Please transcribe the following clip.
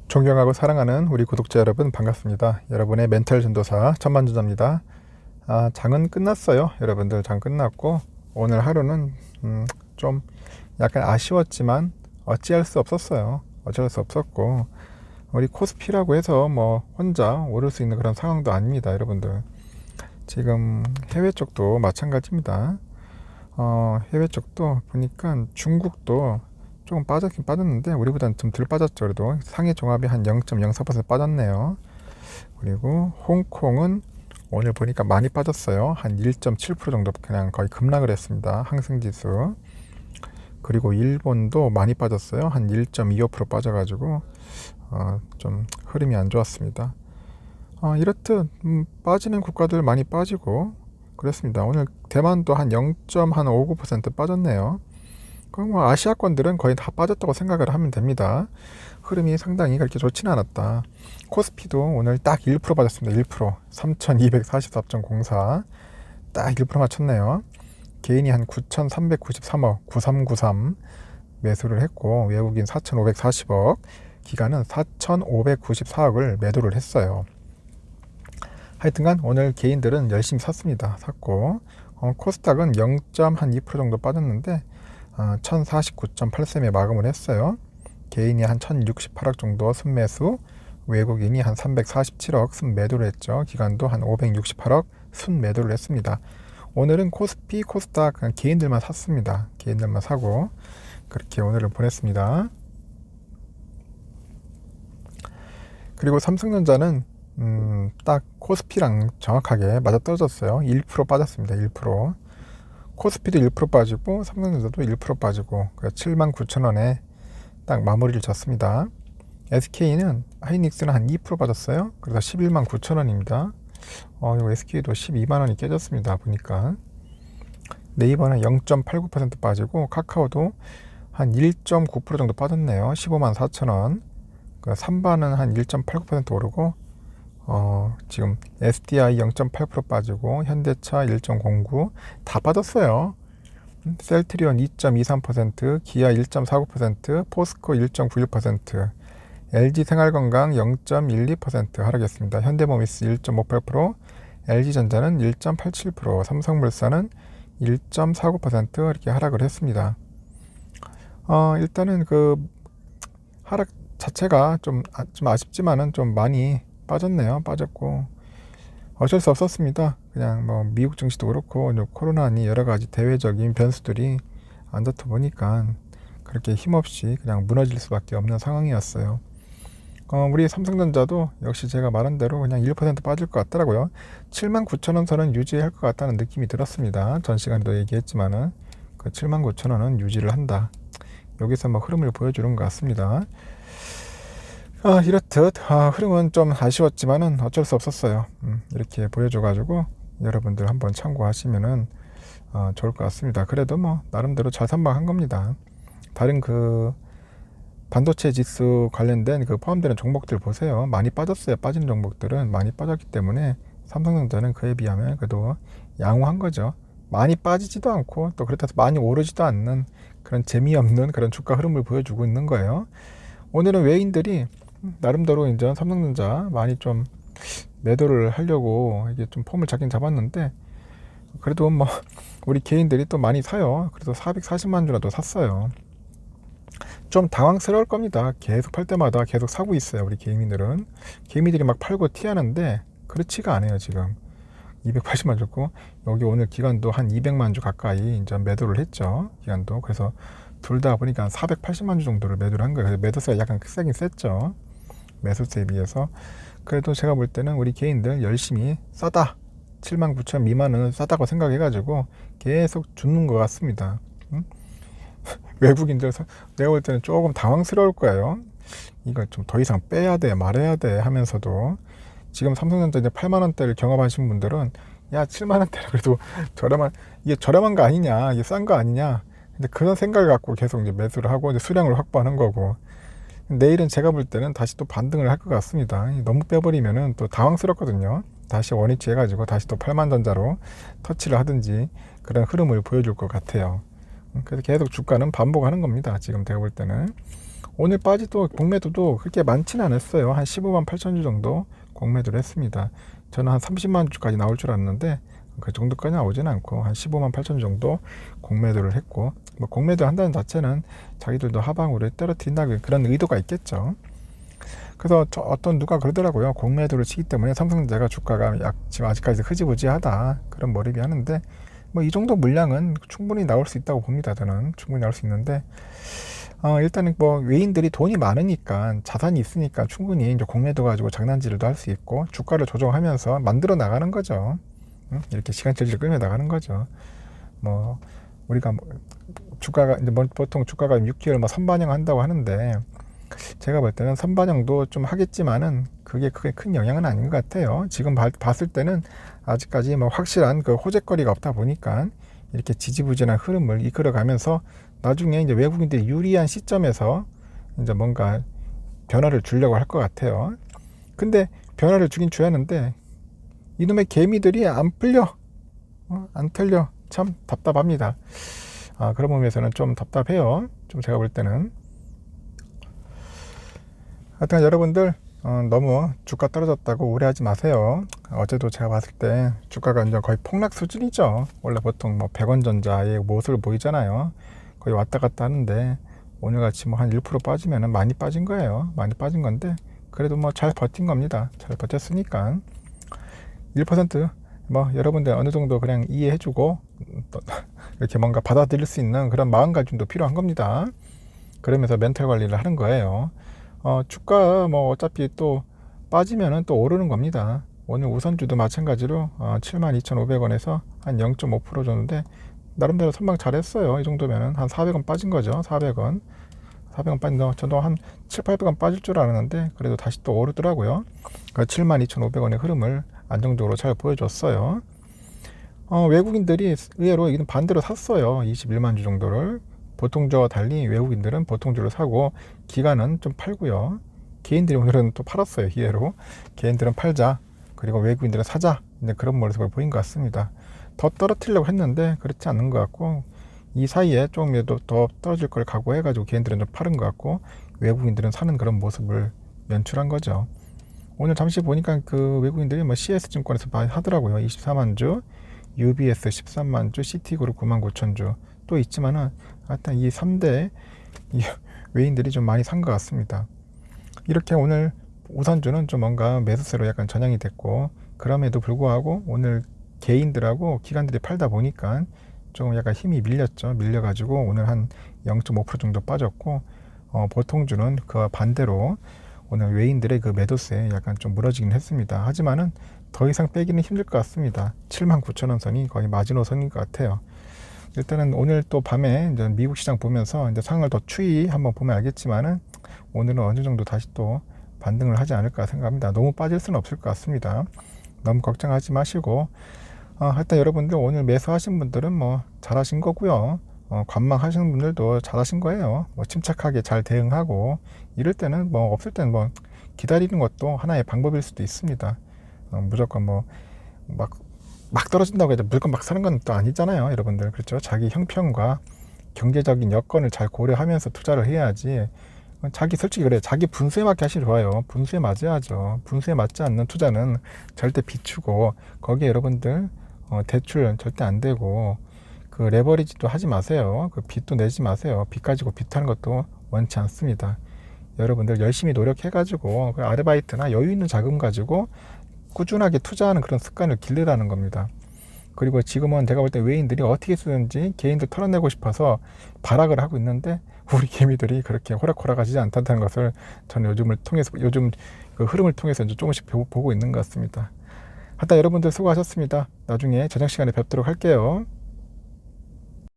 존경하고 사랑하는 우리 구독자 여러분 반갑습니다. 여러분의 멘탈 전도사 천만전자입니다. 장은 끝났어요. 여러분들 장 끝났고 오늘 하루는 좀 약간 아쉬웠지만 어찌할 수 없었어요. 어쩔 수 없었고 우리 코스피라고 해서 뭐 혼자 오를 수 있는 그런 상황도 아닙니다. 여러분들 지금 해외 쪽도 마찬가지입니다. 해외 쪽도 보니까 중국도 조금 빠졌긴 빠졌는데 우리보다는 좀 덜 빠졌죠. 그래도 상해 종합이 한 0.04% 빠졌네요. 그리고 홍콩은 오늘 보니까 많이 빠졌어요. 한 1.7% 정도 그냥 거의 급락을 했습니다. 항생지수. 그리고 일본도 많이 빠졌어요. 한 1.25% 빠져가지고 좀 흐름이 안 좋았습니다. 이렇듯 빠지는 국가들 많이 빠지고 그랬습니다. 오늘 대만도 한 0.59% 빠졌네요. 그럼 뭐 아시아권들은 거의 다 빠졌다고 생각을 하면 됩니다. 흐름이 상당히 그렇게 좋지는 않았다. 코스피도 오늘 딱 1% 빠졌습니다. 1% 3244.04 딱 1% 맞췄네요. 개인이 한 9393억 9393 매수를 했고 외국인 4540억 기관은 4594억을 매도를 했어요. 하여튼간 오늘 개인들은 열심히 샀습니다. 샀고 코스닥은 0.2% 정도 빠졌는데 1049.83에 마감을 했어요. 개인이 한 1068억 정도 순매수, 외국인이 한 347억 순매도를 했죠. 기관도 한 568억 순매도를 했습니다. 오늘은 코스피, 코스닥 그냥 개인들만 샀습니다. 개인들만 사고 그렇게 오늘을 보냈습니다. 그리고 삼성전자는 딱 코스피랑 정확하게 맞아떨어졌어요. 1% 빠졌습니다. 1%. 코스피도 1% 빠지고 삼성전자도 1% 빠지고 79,000원에 딱 마무리를 졌습니다. SK는 하이닉스는 한 2% 빠졌어요. 그래서 119,000원입니다. 이거 SK도 12만원이 깨졌습니다. 보니까 네이버는 0.89% 빠지고 카카오도 한 1.9% 정도 빠졌네요. 154,000원. 삼바는 한 1.89% 오르고 지금 SDI 0.8% 빠지고 현대차 1.09 다 빠졌어요. 셀트리온 2.23%, 기아 1.49%, 포스코 1.91%, LG생활건강 0.12% 하락했습니다. 현대모비스 1.58%, LG전자는 1.87%, 삼성물산은 1.49% 이렇게 하락을 했습니다. 일단은 그 하락 자체가 좀 아쉽지만은 좀 많이 빠졌네요. 빠졌고 어쩔 수 없었습니다. 그냥 뭐 미국 증시도 그렇고 코로나니 여러 가지 대외적인 변수들이 안 좋다 보니까 그렇게 힘없이 그냥 무너질 수밖에 없는 상황이었어요. 우리 삼성전자도 역시 제가 말한 대로 그냥 1% 빠질 것 같더라고요. 79,000원 선은 유지할 것 같다는 느낌이 들었습니다. 전 시간에도 얘기했지만은 그 79,000원은 유지를 한다. 여기서 뭐 흐름을 보여주는 것 같습니다. 이렇듯 흐름은 좀 아쉬웠지만은 어쩔 수 없었어요. 이렇게 보여줘가지고 여러분들 한번 참고하시면은 좋을 것 같습니다. 그래도 뭐 나름대로 잘 선방한 겁니다. 다른 그 반도체 지수 관련된 그 포함되는 종목들 보세요. 많이 빠졌어요. 빠지는 종목들은 많이 빠졌기 때문에 삼성전자는 그에 비하면 그래도 양호한 거죠. 많이 빠지지도 않고 또 그렇다고 많이 오르지도 않는 그런 재미없는 그런 주가 흐름을 보여주고 있는 거예요. 오늘은 외인들이 나름대로 이제 삼성전자 많이 좀 매도를 하려고 이게 좀 폼을 잡긴 잡았는데 그래도 뭐 우리 개인들이 또 많이 사요. 그래서 440만 주라도 샀어요. 좀 당황스러울 겁니다. 계속 팔 때마다 계속 사고 있어요. 우리 개미들은 개미들이 막 팔고 티하는데 그렇지가 않아요. 지금 280만 주고 여기 오늘 기간도 한 200만 주 가까이 이제 매도를 했죠. 기간도 그래서 둘 다 보니까 480만 주 정도를 매도를 한 거예요. 그래서 매도세가 약간 세긴 셌죠. 매수세에 비해서. 그래도 제가 볼 때는 우리 개인들 열심히 싸다 79,000 미만은 싸다고 생각해가지고 계속 주는 것 같습니다. 외국인들 내가 볼 때는 조금 당황스러울 거예요. 이거 좀 더 이상 빼야 돼 말해야 돼 하면서도 지금 삼성전자 이제 8만원대를 경험하신 분들은 야 7만원대라 그래도 이게 저렴한 거 아니냐 이게 싼 거 아니냐 근데 그런 생각을 갖고 계속 이제 매수를 하고 이제 수량을 확보하는 거고 내일은 제가 볼 때는 다시 또 반등을 할 것 같습니다. 너무 빼버리면은 또 당황스럽거든요. 다시 원위치 해가지고 다시 또 8만전자로 터치를 하든지 그런 흐름을 보여줄 것 같아요. 그래서 계속 주가는 반복하는 겁니다. 지금 제가 볼 때는 오늘 빠지도 공매도도 그렇게 많지는 않았어요. 한 15만 8천 주 정도 공매도를 했습니다. 저는 한 30만 주까지 나올 줄 알았는데 그 정도까지 나오지는 않고 한 15만 8천 주 정도 공매도를 했고, 뭐 공매도 한다는 자체는 자기들도 하방으로 떨어뜨린다 그런 의도가 있겠죠. 그래서 어떤 누가 그러더라고요. 공매도를 치기 때문에 삼성전자가 주가가 지금 아직까지 흐지부지하다 그런 머리비 하는데, 뭐 이 정도 물량은 충분히 나올 수 있다고 봅니다. 저는 충분히 나올 수 있는데, 일단은 뭐 외인들이 돈이 많으니까 자산이 있으니까 충분히 이제 공매도 가지고 장난질도 할 수 있고 주가를 조정하면서 만들어 나가는 거죠. 이렇게 시간줄을 끌며 나가는 거죠. 뭐 우리가 뭐 주가가 이제 뭐 보통 주가가 6개월 뭐 선반영 한다고 하는데, 제가 볼 때는 선반영도 좀 하겠지만은 그게 크게 큰 영향은 아닌 것 같아요. 지금 봤을 때는 아직까지 뭐 확실한 그 호재거리가 없다 보니까 이렇게 지지부진한 흐름을 이끌어가면서 나중에 이제 외국인들이 유리한 시점에서 이제 뭔가 변화를 주려고 할 것 같아요. 근데 변화를 주긴 줘야 하는데 이놈의 개미들이 안 풀려, 안 털려. 참 답답합니다. 그런 의미에서는 좀 답답해요. 좀 제가 볼 때는. 하여튼 여러분들 너무 주가 떨어졌다고 우려하지 마세요. 어제도 제가 봤을 때 주가가 이제 거의 폭락 수준이죠. 원래 보통 뭐 100원 전자의 모습을 보이잖아요. 거의 왔다 갔다 하는데 오늘같이 뭐 한 1% 빠지면은 많이 빠진 거예요. 많이 빠진 건데 그래도 뭐 잘 버틴 겁니다. 잘 버텼으니까 1%뭐 여러분들 어느 정도 그냥 이해해주고 또 이렇게 뭔가 받아들일 수 있는 그런 마음가짐도 필요한 겁니다. 그러면서 멘탈 관리를 하는 거예요. 주가 뭐 어차피 또 빠지면은 또 오르는 겁니다. 오늘 우선주도 마찬가지로 72,500원에서 한 0.5% 정도인데 나름대로 선방 잘했어요. 이 정도면은 한 400원 빠진 거죠. 400원 빠진 거 저도 한 7,800원 빠질 줄 알았는데 그래도 다시 또 오르더라고요. 72,500원의 흐름을 안정적으로 잘 보여줬어요. 외국인들이 의외로 이건 반대로 샀어요. 21만 주 정도를. 보통주와 달리 외국인들은 보통주를 사고 기관은 좀 팔고요. 개인들이 오늘은 또 팔았어요. 의외로 개인들은 팔자, 그리고 외국인들은 사자, 이제 그런 모습을 보인 것 같습니다. 더 떨어뜨리려고 했는데 그렇지 않는 것 같고, 이 사이에 조금이라도 더 떨어질 걸 각오해가지고 개인들은 좀 파는 것 같고 외국인들은 사는 그런 모습을 연출한 거죠. 오늘 잠시 보니까 그 외국인들이 뭐 CS증권에서 많이 하더라고요. 24만 주, UBS 13만 주, 시티그룹 9만 9천 주 또 있지만은 하여튼 이 3대 외인들이 좀 많이 산 것 같습니다. 이렇게 오늘 우선주는 좀 뭔가 매수세로 약간 전향이 됐고, 그럼에도 불구하고 오늘 개인들하고 기관들이 팔다 보니까 좀 약간 힘이 밀려가지고 오늘 한 0.5% 정도 빠졌고, 보통주는 그 반대로 오늘 외인들의 그 매도세에 약간 좀 무너지긴 했습니다. 하지만은 더 이상 빼기는 힘들 것 같습니다. 79,000원 선이 거의 마지노선인 것 같아요. 일단은 오늘 또 밤에 이제 미국 시장 보면서 이제 상을 더 추이 한번 보면 알겠지만은 오늘은 어느 정도 다시 또 반등을 하지 않을까 생각합니다. 너무 빠질 수는 없을 것 같습니다. 너무 걱정하지 마시고, 하여튼 여러분들 오늘 매수하신 분들은 뭐 잘하신 거고요. 관망하시는 분들도 잘하신 거예요. 뭐 침착하게 잘 대응하고, 이럴 때는 뭐 없을 때는 뭐 기다리는 것도 하나의 방법일 수도 있습니다. 무조건 뭐 막 떨어진다고 해서 물건 막 사는 건 또 아니잖아요, 여러분들. 그렇죠? 자기 형편과 경제적인 여건을 잘 고려하면서 투자를 해야지. 자기 솔직히 그래, 자기 분수에 맞게 하시면 좋아요. 분수에 맞아야죠. 분수에 맞지 않는 투자는 절대 비추고, 거기에 여러분들 대출 절대 안 되고, 그 레버리지도 하지 마세요. 그 빚도 내지 마세요. 빚 가지고 빚하는 것도 원치 않습니다. 여러분들 열심히 노력해가지고 그 아르바이트나 여유 있는 자금 가지고 꾸준하게 투자하는 그런 습관을 기르라는 겁니다. 그리고 지금은 제가 볼 때 외인들이 어떻게 쓰는지 개인들 털어내고 싶어서 발악을 하고 있는데, 우리 개미들이 그렇게 호락호락하지 않다는 것을 저는 요즘 그 흐름을 통해서 이제 조금씩 보고 있는 것 같습니다. 하여튼 여러분들 수고하셨습니다. 나중에 저녁 시간에 뵙도록 할게요.